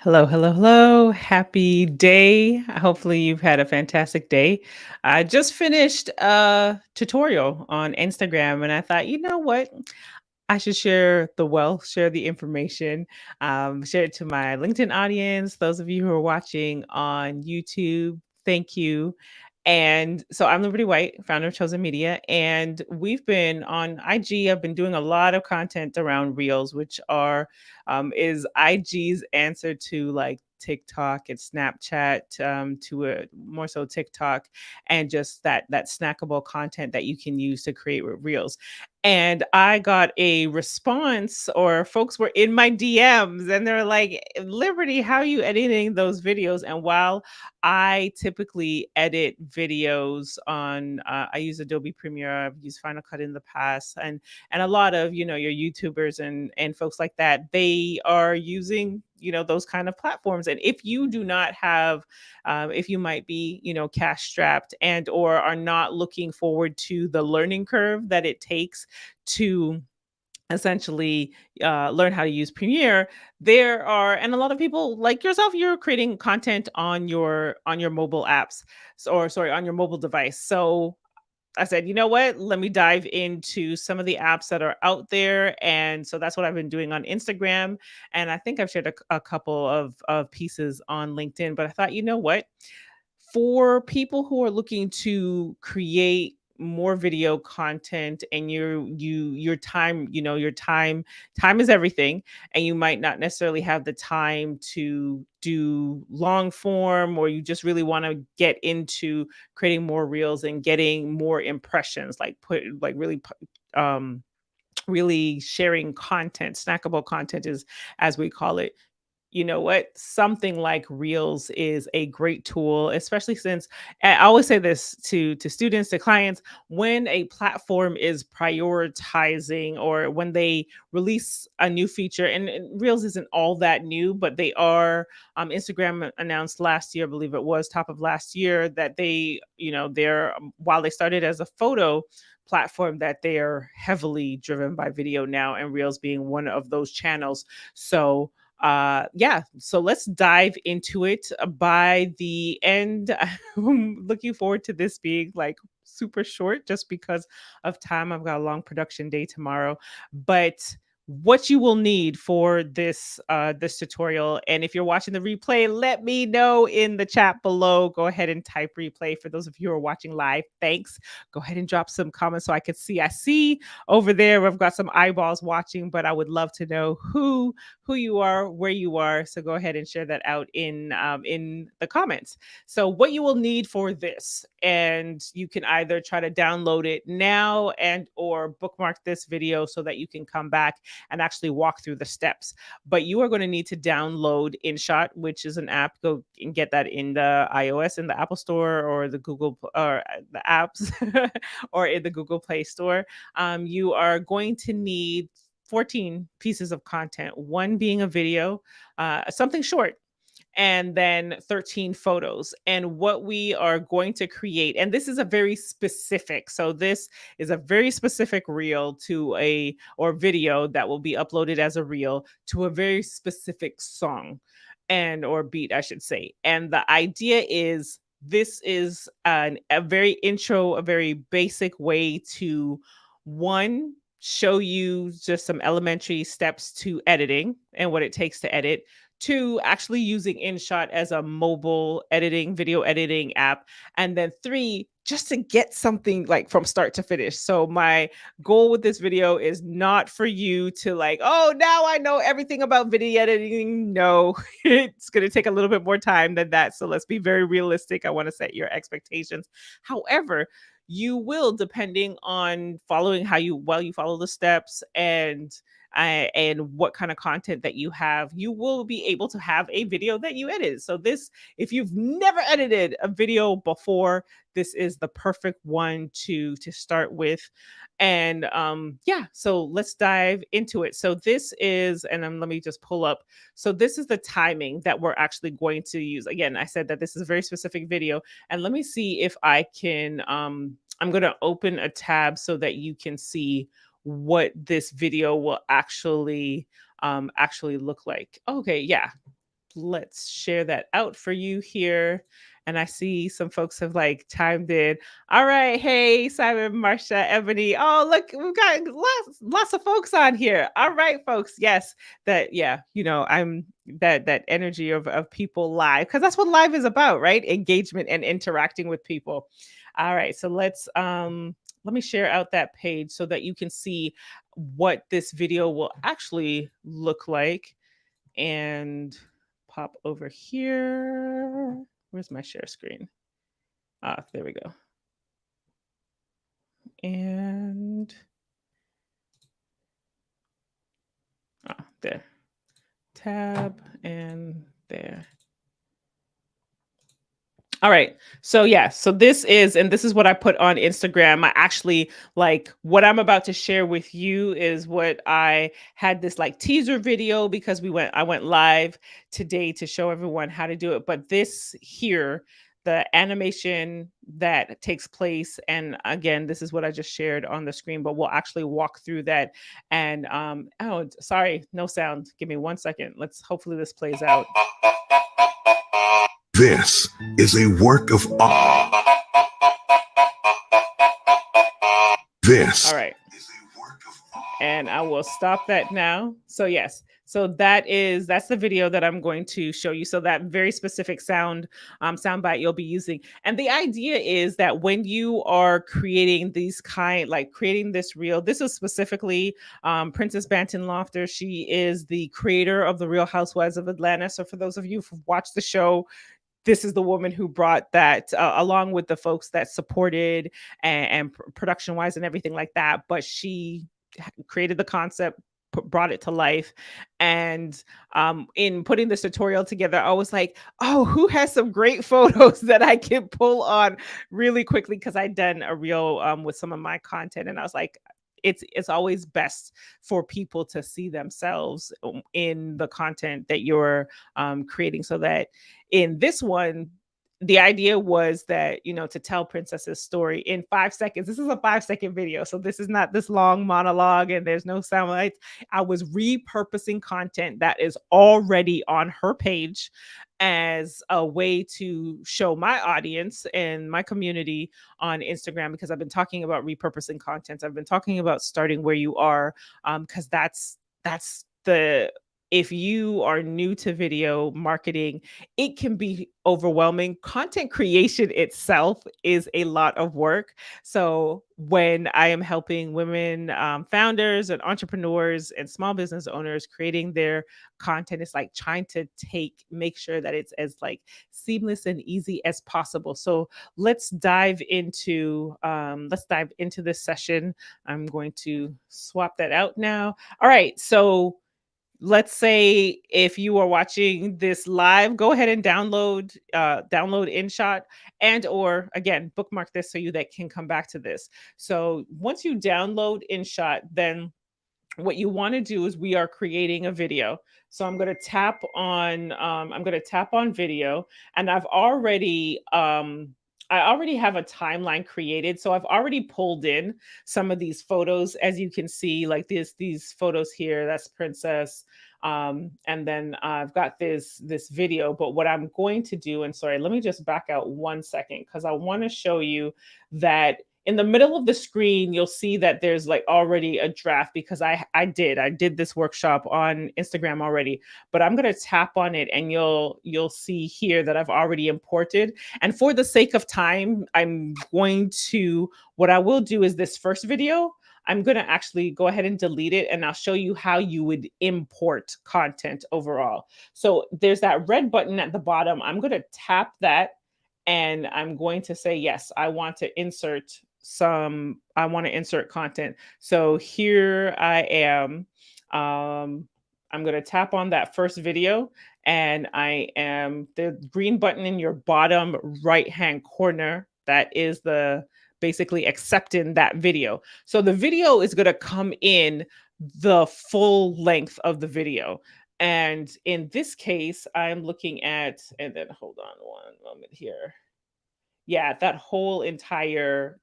Hello, hello, hello. Happy day. Hopefully, you've had a fantastic day. I just finished a tutorial on Instagram and I thought, you know what? I should share the wealth, share the information, share it to my LinkedIn audience. Those of you who are watching on YouTube, thank you. And so I'm Liberty White, founder of Chosen Media, and we've been on IG. I've been doing a lot of content around Reels, which are is IG's answer to like TikTok and Snapchat, to a more so TikTok, and just that snackable content that you can use to create with Reels. And I got a response, or folks were in my DMs and they're like, Liberty, how are you editing those videos? And while I typically edit videos on, I use Adobe Premiere, I've used Final Cut in the past, and a lot of your YouTubers and folks like that, they are using those kind of platforms. And if you do not have, if you might be cash strapped and or are not looking forward to the learning curve that it takes to essentially learn how to use Premiere, there are, and a lot of people like yourself, you're creating content on your mobile apps, or sorry, on your mobile device. So I said, you know what? Let me dive into some of the apps that are out there. And so that's what I've been doing on Instagram. And I think I've shared a couple of pieces on LinkedIn. But I thought, you know what? For people who are looking to create more video content, and your time, time is everything, and you might not necessarily have the time to do long form, or you just really want to get into creating more reels and getting more impressions, like put like really really sharing content, snackable content is as we call it. You know what? Something like Reels is a great tool, especially since I always say this to students, to clients, when a platform is prioritizing, or when they release a new feature, and Reels isn't all that new, but they are. Instagram announced last year, I believe it was top of last year, that they're while they started as a photo platform, that they are heavily driven by video now, and Reels being one of those channels. So yeah, so let's dive into it. By the end, I'm looking forward to this being like super short just because of time. I've got a long production day tomorrow. But what you will need for this tutorial, and if you're watching the replay, let me know in the chat below. Go ahead and type replay. For those of you who are watching live, thanks. Go ahead and drop some comments so I can see. I see over there we've got some eyeballs watching, but I would love to know who you are, where you are. So go ahead and share that out in the comments. So what you will need for this, and you can either try to download it now and or bookmark this video so that you can come back and actually walk through the steps. But you are going to need to download InShot, which is an app. Go and get that in the iOS, in the Apple Store, or the or the apps, or in the Google Play Store. You are going to need 14 pieces of content, one being a video, something short, and then 13 photos. And what we are going to create, and this is a very specific, so this is a very specific reel to a, or video that will be uploaded as a reel to a very specific song, and or beat, I should say. And the idea is, this is a very intro, a very basic way to, one, show you just some elementary steps to editing and what it takes to edit. Two, actually using InShot as a mobile editing, video editing app. And then three, just to get something like from start to finish. So my goal with this video is not for you to like, oh, now I know everything about video editing. No, it's going to take a little bit more time than that. So let's be very realistic. I want to set your expectations. However, you will, depending on following how you, well, you follow the steps, and what kind of content that you have, you will be able to have a video that you edit. So this, if you've never edited a video before, this is the perfect one to start with. And yeah, so let's dive into it. So this is, and let me just pull up. So this is the timing that we're actually going to use. Again, I said that this is a very specific video, and let me see if I can, I'm going to open a tab so that you can see what this video will actually look like. Okay, yeah. let's share that out for you here. And I see some folks have like chimed in. All right, hey Simon, Marsha, Ebony. Oh, look, we've got lots of folks on here. All right, folks. Yes, that yeah, I'm that energy of people live because that's what live is about, right? Engagement and interacting with people. All right, so let me share out that page so that you can see what this video will actually look like and pop over here. Where's my share screen? Ah, there we go. And there. Tab and there. All right. So yeah, so this is what I put on Instagram. I actually like what I'm about to share with you is what I had this like teaser video because I went live today to show everyone how to do it. But this here, the animation that takes place, and again, this is what I just shared on the screen, but we'll actually walk through that. And oh, sorry, no sound. Give me 1 second. Let's hopefully this plays out. This is a work of art. This. All right. And I will stop that now. So yes. So that's the video that I'm going to show you. So that very specific sound bite you'll be using. And the idea is that when you are creating creating this reel, this is specifically Princess Banton Lofter. She is the creator of the Real Housewives of Atlanta. So for those of you who've watched the show, this is the woman who brought that along with the folks that supported and production wise and everything like that. But she created the concept, brought it to life. And in putting this tutorial together, I was like, oh, who has some great photos that I can pull on really quickly? Because I'd done a reel with some of my content. And I was like, it's always best for people to see themselves in the content that you're creating, so that in this one, the idea was that, to tell Princess's story in 5 seconds. This is a 5 second video. So this is not this long monologue and there's no sound bites. I was repurposing content that is already on her page as a way to show my audience and my community on Instagram, because I've been talking about repurposing content. I've been talking about starting where you are, because that's the if you are new to video marketing, it can be overwhelming. Content creation itself is a lot of work. So when I am helping women founders and entrepreneurs and small business owners creating their content, it's like trying to make sure that it's as like seamless and easy as possible. So let's dive into this session. I'm going to swap that out now. All right. So let's say if you are watching this live, go ahead and download InShot, and or again bookmark this so you that can come back to this. So once you download InShot, then what you want to do is we are creating a video. So I'm going to tap on video, and I already have a timeline created. So I've already pulled in some of these photos, as you can see, like these photos here. That's Princess. And then I've got this video. But what I'm going to do, and sorry, let me just back out 1 second because I want to show you that in the middle of the screen, you'll see that there's like already a draft, because I did this workshop on Instagram already, but I'm going to tap on it and you'll see here that I've already imported. And for the sake of time, what I will do is this first video, I'm going to actually go ahead and delete it, and I'll show you how you would import content overall. So there's that red button at the bottom. I'm going to tap that, and I'm going to say, yes, I want to insert content. So here I am. I'm going to tap on that first video, and I am the green button in your bottom right hand corner. That is the basically accepting that video. So the video is going to come in the full length of the video. And in this case, I'm looking at, and then hold on one moment here. Yeah, that whole entire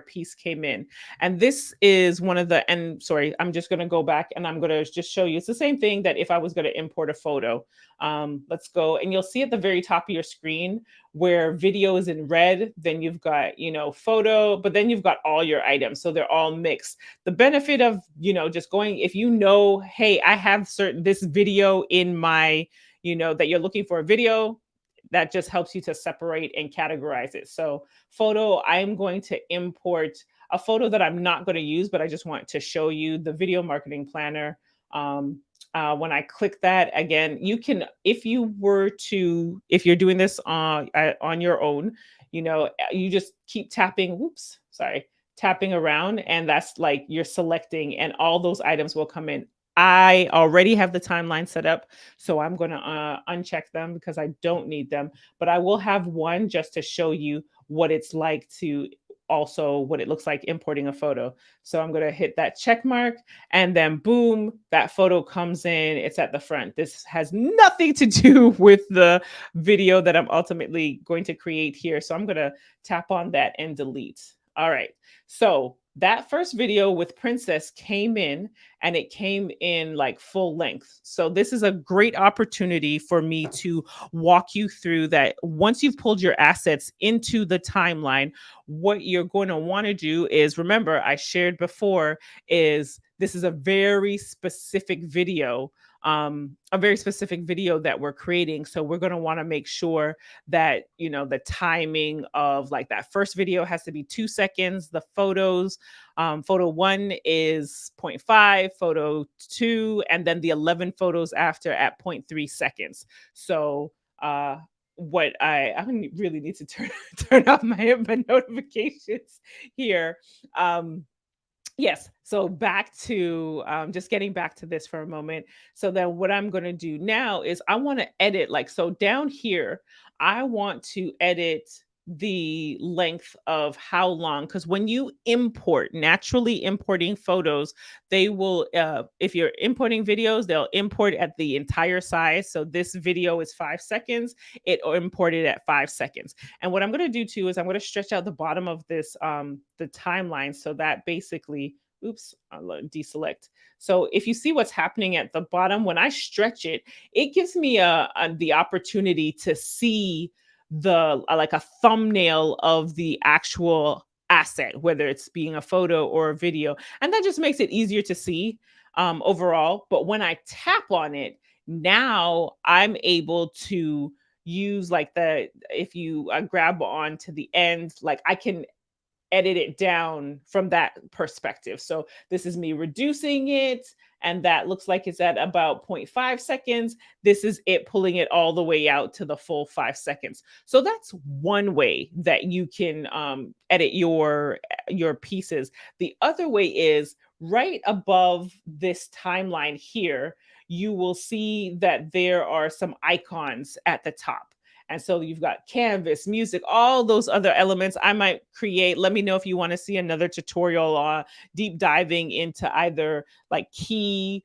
piece came in. And this is one of the and sorry, I'm just going to go back and I'm going to just show you. It's the same thing that if I was going to import a photo. Let's go and you'll see at the very top of your screen where video is in red, then you've got, photo, but then you've got all your items. So they're all mixed. The benefit of, just going if hey, I have certain this video in my, that you're looking for a video, that just helps you to separate and categorize it. So, photo, I'm going to import a photo that I'm not going to use, but I just want to show you the video marketing planner. When I click that again, you can, if you're doing this on your own, you just keep tapping. Whoops, sorry, tapping around, and that's like you're selecting, and all those items will come in. I already have the timeline set up, so I'm going to uncheck them because I don't need them. But I will have one just to show you what it's like to also what it looks like importing a photo. So I'm going to hit that check mark and then boom, that photo comes in. It's at the front. This has nothing to do with the video that I'm ultimately going to create here. So I'm going to tap on that and delete. All right. So that first video with Princess came in and it came in like full length. So this is a great opportunity for me to walk you through that. Once you've pulled your assets into the timeline, what you're going to want to do is remember I shared before is this is a very specific video that we're creating. So we're going to want to make sure that, the timing of like that first video has to be 2 seconds. The photo one is zero point 0.5, photo two, and then the 11 photos after at 0.3 seconds. So, what I really need to turn off my notifications here. Yes. So back to just getting back to this for a moment. So then what I'm going to do now is I want to edit so down here, I want to edit the length of how long because when you naturally importing photos, they will if you're importing videos, they'll import at the entire size. So this video is 5 seconds, it imported at 5 seconds. And what I'm going to do too is I'm going to stretch out the bottom of this the timeline so that basically oops, I'll deselect. So if you see what's happening at the bottom, when I stretch it, it gives me the opportunity to see the like a thumbnail of the actual asset, whether it's being a photo or a video. And that just makes it easier to see overall. But when I tap on it, now I'm able to use if you grab on to the end, like I can edit it down from that perspective. So this is me reducing it, and that looks like it's at about zero point 0.5 seconds. This is it pulling it all the way out to the full 5 seconds. So that's one way that you can edit your pieces. The other way is right above this timeline here, you will see that there are some icons at the top. And so you've got canvas, music, all those other elements I might create. Let me know if you want to see another tutorial deep diving into either like key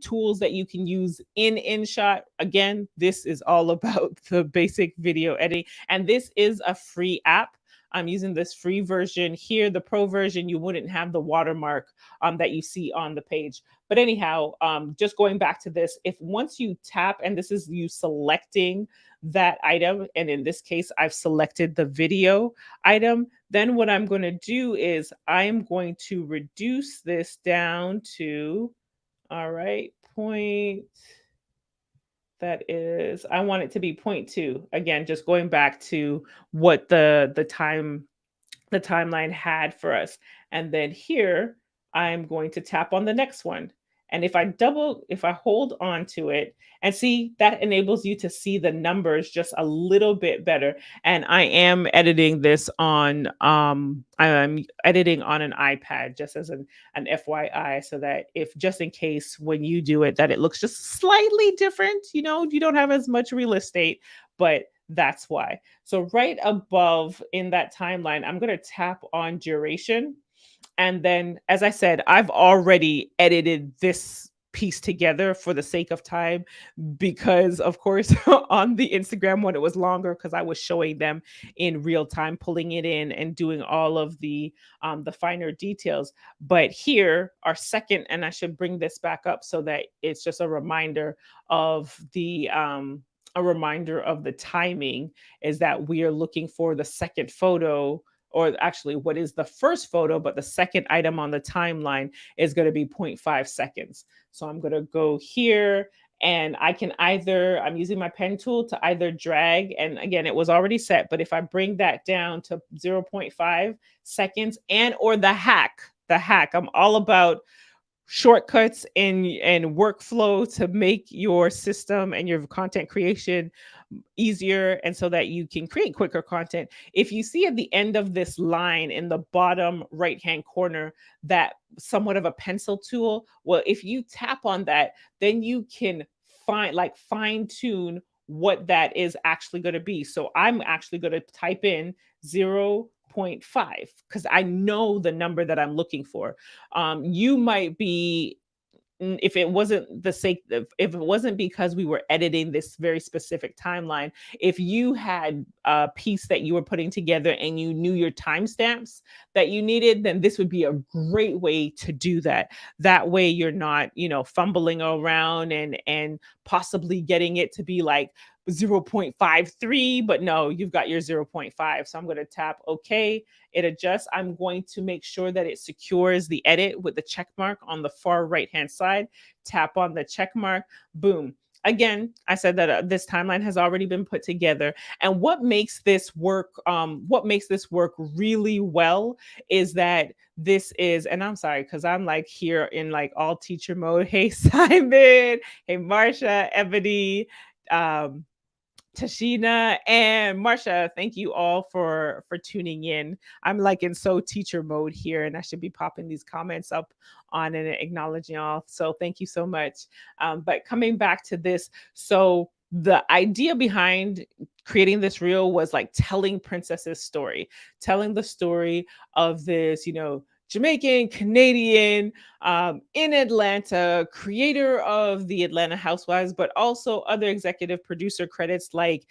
tools that you can use in InShot. Again, this is all about the basic video editing. And this is a free app. I'm using this free version here. The pro version, you wouldn't have the watermark that you see on the page. But anyhow, just going back to this, if once you tap, and this is you selecting that item, and in this case, I've selected the video item, then what I'm going to do is I'm going to reduce this down to, all right, that is, I want it to be 0.2. Again, just going back to what the timeline had for us. And then here, I'm going to tap on the next one. And if I hold on to it and see, that enables you to see the numbers just a little bit better. And I am editing this I'm editing on an iPad just as an FYI, so that if just in case when you do it, that it looks just slightly different, you don't have as much real estate, but that's why. So right above in that timeline, I'm going to tap on duration. And then, as I said, I've already edited this piece together for the sake of time, because of course on the Instagram one it was longer because I was showing them in real time, pulling it in and doing all of the finer details. But here, our second, and I should bring this back up so that it's just of the a reminder of the timing, is that we are looking for the second photo, or actually what is the first photo, but the second item on the timeline is going to be zero point 0.5 seconds. So I'm going to go here, and I can either, I'm using my pen tool to either drag, and again, it was already set, but if I bring that down to zero point 0.5 seconds, and or the hack, I'm all about shortcuts and workflow to make your system and your content creation easier, and so that you can create quicker content. If you see at the end of this line in the bottom right hand corner that somewhat of a pencil tool, well, if you tap on that, then you can fine tune what that is actually going to be. So I'm actually going to type in 0.5 because I know the number that I'm looking for. You might be, if it wasn't the sake of, if it wasn't because we were editing this very specific timeline, if you had a piece that you were putting together and you knew your timestamps that you needed, then this would be a great way to do that. That way you're not, fumbling around and possibly getting it to be like 0.53, but no, you've got your zero point 0.5. So I'm going to tap OK. It adjusts. I'm going to make sure that it secures the edit with the check mark on the far right hand side. Tap on the check mark. Boom. Again, I said that this timeline has already been put together. And what makes this work really well is that this is, and I'm sorry, because I'm like here in like all teacher mode. Hey, Simon. Hey, Marsha, Ebony, um, Tashina and Marsha, thank you all for tuning in. I'm like in so teacher mode here, and I should be popping these comments up on and acknowledging y'all. So thank you so much. But coming back to this, so the idea behind creating this reel was like telling Princess's story, telling the story of this, Jamaican Canadian, in Atlanta, creator of the Atlanta Housewives, but also other executive producer credits like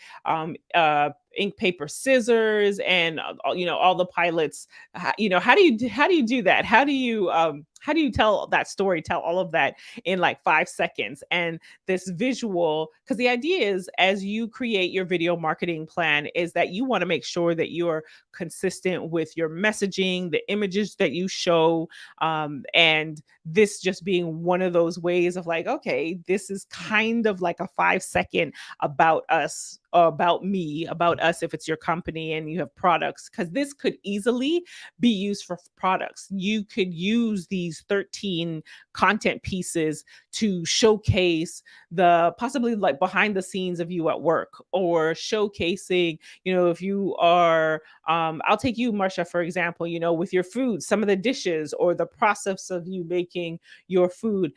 Ink Paper Scissors and all the pilots. How do you do that? How do you tell that story? Tell all of that in like 5 seconds, and this visual, because the idea is, as you create your video marketing plan, is that you want to make sure that you're consistent with your messaging, the images that you show, and this just being one of those ways of like, okay, this is kind of like a 5 second about us, about me, about us, if it's your company and you have products, because this could easily be used for products. You could use these 13 content pieces to showcase the possibly like behind the scenes of you at work, or showcasing, if you are, I'll take you, Marsha, for example, with your food, some of the dishes or the process of you making your food.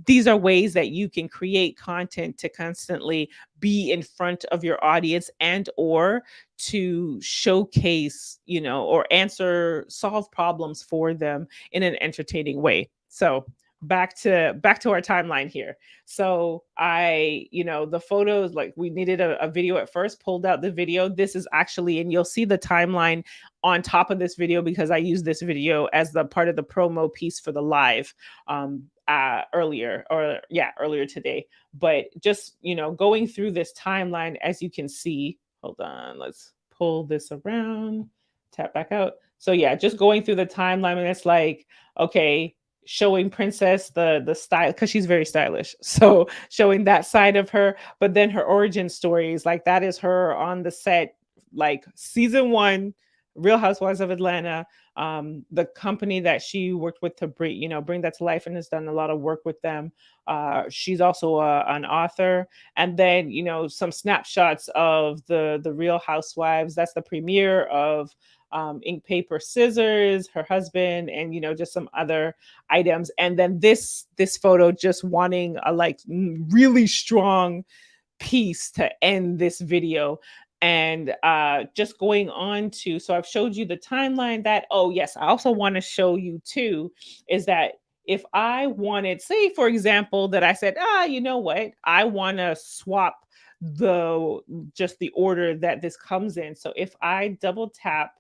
These are ways that you can create content to constantly be in front of your audience, and or to showcase, or solve problems for them in an entertaining way. So back to our timeline here. So the photos, like we needed a video at first, pulled out the video. This is actually, and you'll see the timeline on top of this video because I used this video as the part of the promo piece for the live earlier today. But just, going through this timeline, as you can see, hold on, let's pull this around, tap back out. So yeah, just going through the timeline, and it's like, okay, showing Princess the style, because she's very stylish. So showing that side of her, but then her origin stories, like that is her on the set, like season 1, Real Housewives of Atlanta, the company that she worked with to bring that to life, and has done a lot of work with them. She's also an author, and then some snapshots of the Real Housewives. That's the premiere of Ink Paper Scissors, her husband, and just some other items. And then this photo, just wanting a like really strong piece to end this video. And just going on to, so I've showed you the timeline. That, oh yes, I also want to show you too, is that if I wanted, say, for example, that I said, you know what, I want to swap the just the order that this comes in. So if I double tap,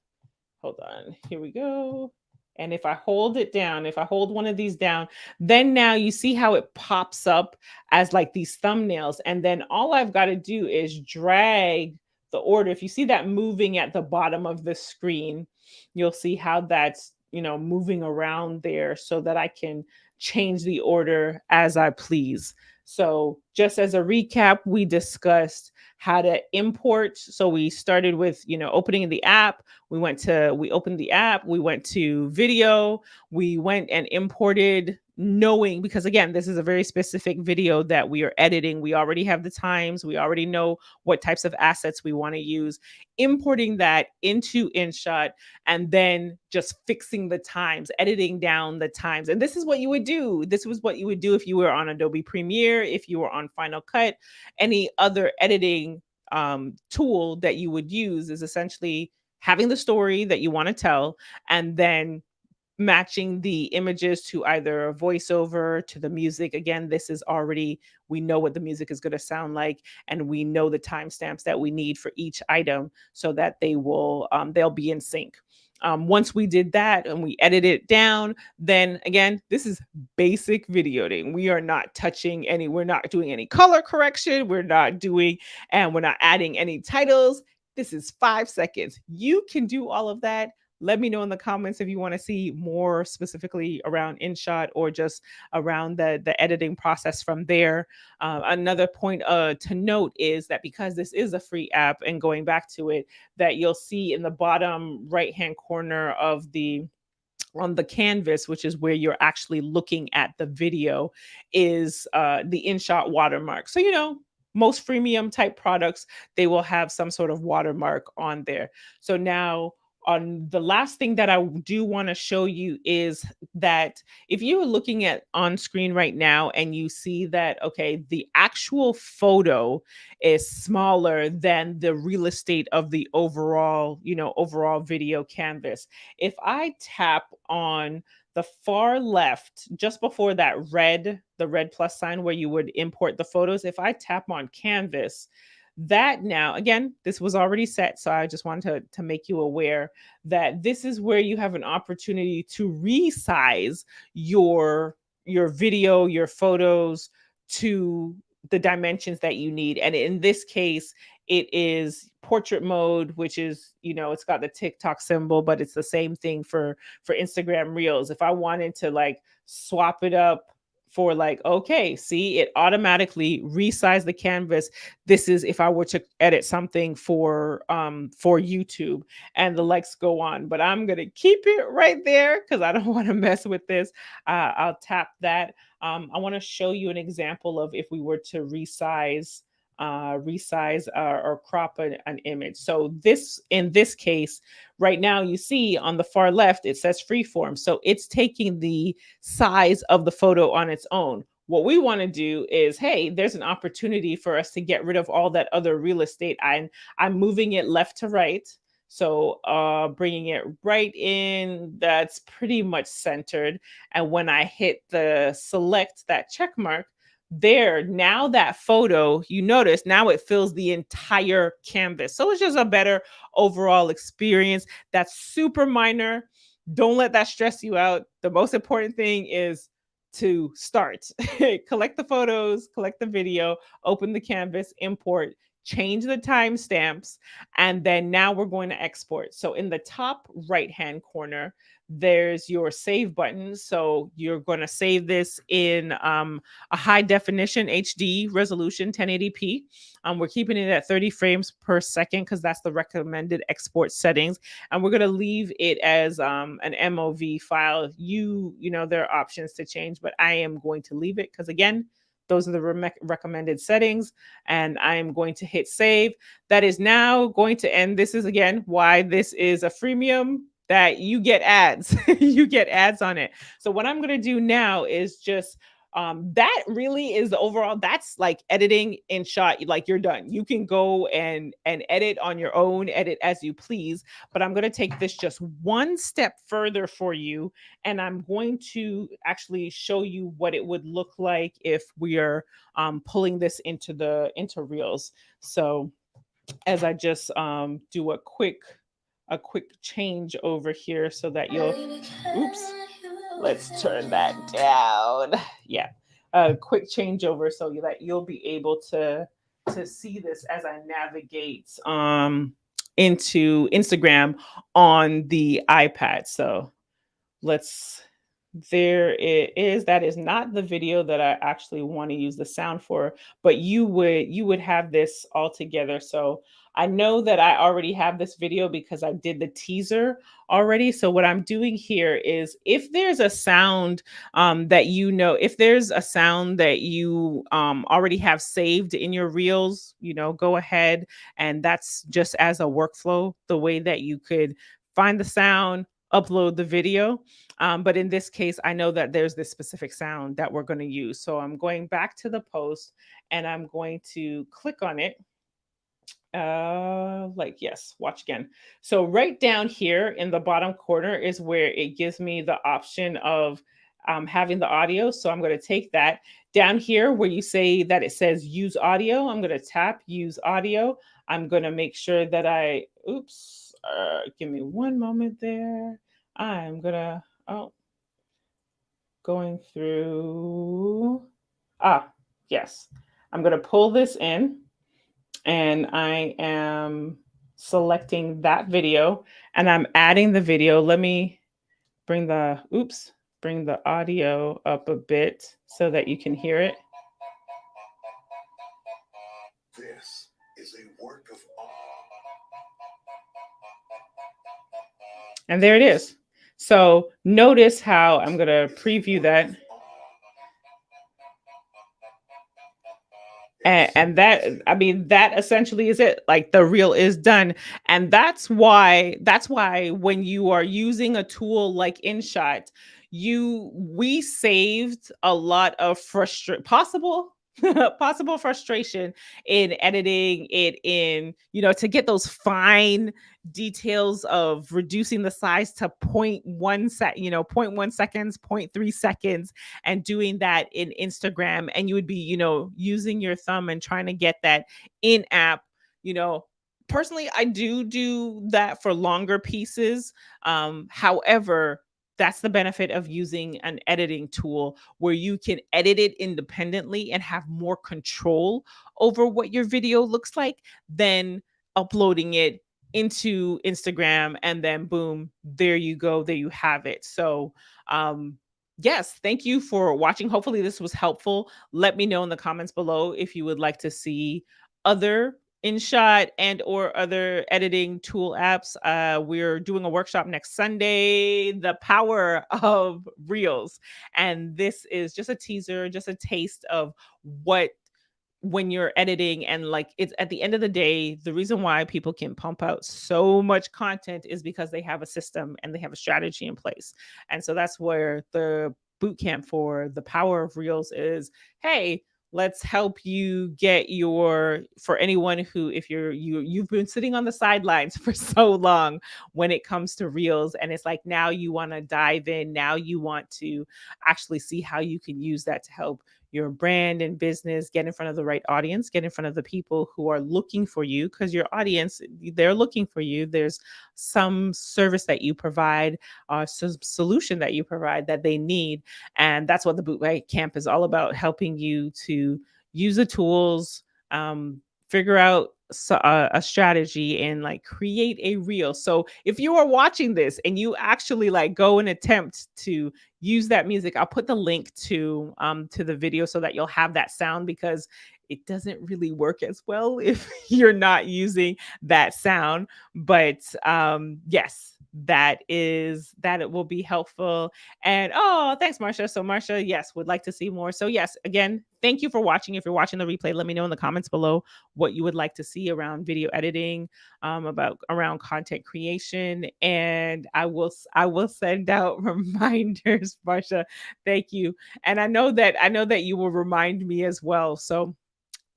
hold on, here we go. And if I hold it down, if I hold one of these down, then now you see how it pops up as like these thumbnails. And then all I've got to do is drag the order. If you see that moving at the bottom of the screen, you'll see how that's, moving around there so that I can change the order as I please. So, just as a recap, we discussed how to import. So, we started with, opening the app. We opened the app, we went to video, we went and imported, knowing, because again, this is a very specific video that we are editing. We already have the times, we already know what types of assets we want to use, importing that into InShot, and then just fixing the times, editing down the times. And this is what you would do. This was what you would do if you were on Adobe Premiere, if you were on Final Cut, any other editing tool that you would use is essentially having the story that you want to tell, and then matching the images to either a voiceover, to the music. Again, this is already, we know what the music is going to sound like, and we know the timestamps that we need for each item so that they'll be in sync. Once we did that and we edited it down, then again, this is basic videoing. We are not touching any, we're not doing any color correction. We're not adding any titles. This is 5 seconds. You can do all of that. Let me know in the comments if you want to see more specifically around InShot or just around the editing process from there. Another point to note is that because this is a free app, and going back to it, that you'll see in the bottom right hand corner of on the canvas, which is where you're actually looking at the video, is the InShot watermark. So, most freemium type products, they will have some sort of watermark on there. So now, on the last thing that I do want to show you is that if you're looking at on screen right now and you see that, okay, the actual photo is smaller than the real estate of the overall video canvas. If I tap on the far left, just before the red plus sign where you would import the photos, if I tap on canvas, that now, again, this was already set. So I just wanted to make you aware that this is where you have an opportunity to resize your video, your photos to the dimensions that you need. And in this case, it is portrait mode, which is, it's got the TikTok symbol, but it's the same thing for Instagram Reels. If I wanted to like swap it up for like, okay, see, it automatically resized the canvas. This is if I were to edit something for YouTube, and the likes go on, but I'm going to keep it right there because I don't want to mess with this. I'll tap that. I want to show you an example of if we were to resize or crop an image. So in this case, right now, you see on the far left, it says freeform. So it's taking the size of the photo on its own. What we want to do is, hey, there's an opportunity for us to get rid of all that other real estate. I'm moving it left to right. So bringing it right in, that's pretty much centered. And when I hit the select, that check mark, there, now that photo, you notice now it fills the entire canvas. So it's just a better overall experience. That's super minor. Don't let that stress you out. The most important thing is to start. Collect the photos, collect the video, open the canvas, import, change the timestamps, and then now we're going to export. So in the top right hand corner, there's your save button. So you're going to save this in a high definition HD resolution, 1080p. We're keeping it at 30 frames per second because that's the recommended export settings. And we're going to leave it as an MOV file. There are options to change, but I am going to leave it because, again, those are the recommended settings, and I am going to hit save. That is now going to end. This is, again, why this is a freemium, that you get ads. You get ads on it. So what I'm going to do now is just That really is the overall, that's like editing in shot, like you're done. You can go and edit on your own, edit as you please. But I'm going to take this just one step further for you, and I'm going to actually show you what it would look like if we are pulling this into Reels. So as I just do a quick change over here so that you'll, oops, let's turn that down. Yeah, a quick changeover so that you'll be able to see this as I navigate into Instagram on the iPad. So let's, there it is. That is not the video that I actually want to use the sound for, but you would have this all together. So I know that I already have this video because I did the teaser already. So what I'm doing here is, if there's a sound that you know, if there's a sound that you already have saved in your reels, go ahead, and that's just as a workflow, the way that you could find the sound, upload the video. But in this case, I know that there's this specific sound that we're going to use. So I'm going back to the post and I'm going to click on it. Like, yes, watch again. So right down here in the bottom corner is where it gives me the option of having the audio. So I'm going to take that down here where you say that it says use audio. I'm going to tap use audio. I'm going to make sure that oops, give me one moment there. I'm going to, oh, going through, yes. I'm going to pull this in, and I am selecting that video, and I'm adding the video. Let me bring bring the audio up a bit so that you can hear it. This is a work of art. And there it is. So notice how I'm going to preview that. And that, I mean, that essentially is it. Like, the reel is done. And that's why when you are using a tool like InShot, we saved a lot of possible possible frustration in editing it in, to get those fine details of reducing the size to 0.1 zero point 0.1 seconds, 0.3 seconds, and doing that in Instagram. And you would be, using your thumb and trying to get that in app, you know. Personally, I do that for longer pieces. However, that's the benefit of using an editing tool where you can edit it independently and have more control over what your video looks like than uploading it into Instagram and then boom, there you go, there you have it. So, yes, thank you for watching. Hopefully this was helpful. Let me know in the comments below if you would like to see other InShot and or other editing tool apps. We're doing a workshop next Sunday, the power of Reels. And this is just a teaser, just a taste of what, when you're editing, and like, it's at the end of the day, the reason why people can pump out so much content is because they have a system and they have a strategy in place. And so that's where the bootcamp for the power of Reels is. Hey, let's help you get for anyone who, if you've been sitting on the sidelines for so long when it comes to Reels, and it's like, now you want to dive in, now you want to actually see how you can use that to help your brand and business get in front of the right audience, get in front of the people who are looking for you, because your audience, they're looking for you. There's some service that you provide, some solution that you provide that they need. And that's what the Bootcamp is all about, helping you to use the tools, figure out a strategy, and like create a reel. So if you are watching this and you actually like go and attempt to use that music, I'll put the link to the video so that you'll have that sound, because it doesn't really work as well if you're not using that sound. But yes, that it will be helpful. And oh, thanks, Marcia. So Marcia, yes, would like to see more. So yes, again, thank you for watching. If you're watching the replay, let me know in the comments below what you would like to see around video editing, about around content creation, and I will send out reminders, Marcia. Thank you. And I know that you will remind me as well. So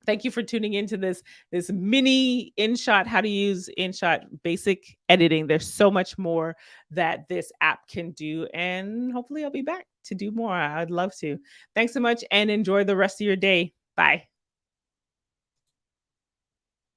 thank you for tuning into this mini InShot, how to use InShot basic editing. There's so much more that this app can do, and hopefully I'll be back to do more. I'd love to. Thanks so much and enjoy the rest of your day. Bye.